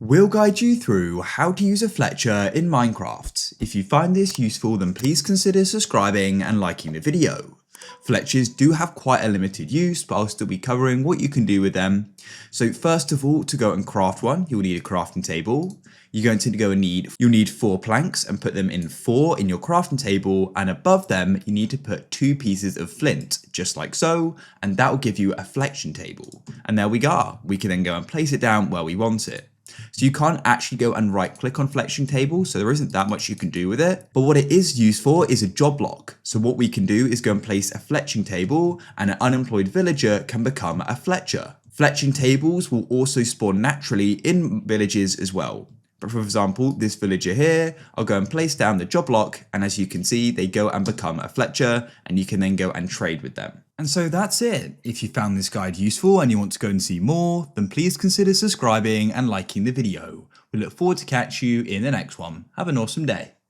We'll guide you through how to use a Fletcher in Minecraft. If you find this useful, then please consider subscribing and liking the video. Fletchers do have quite a limited use, but I'll still be covering what you can do with them. So first of all, to go and craft one, you'll need a crafting table. You're going to go and you'll need 4 planks and put them in 4 in your crafting table, and above them you need to put 2 pieces of flint, just like so, and that will give you a flexion table. And there we go. We can then go and place it down where we want it. So you can't actually go and right click on fletching table, so there isn't that much you can do with it. But what it is used for is a job block. So what we can do is go and place a fletching table, and an unemployed villager can become a fletcher. Fletching tables will also spawn naturally in villages as well. But for example, this villager here, I'll go and place down the job block, and as you can see, they go and become a fletcher, and you can then go and trade with them. And so that's it. If you found this guide useful and you want to go and see more, then please consider subscribing and liking the video. We look forward to catch you in the next one. Have an awesome day.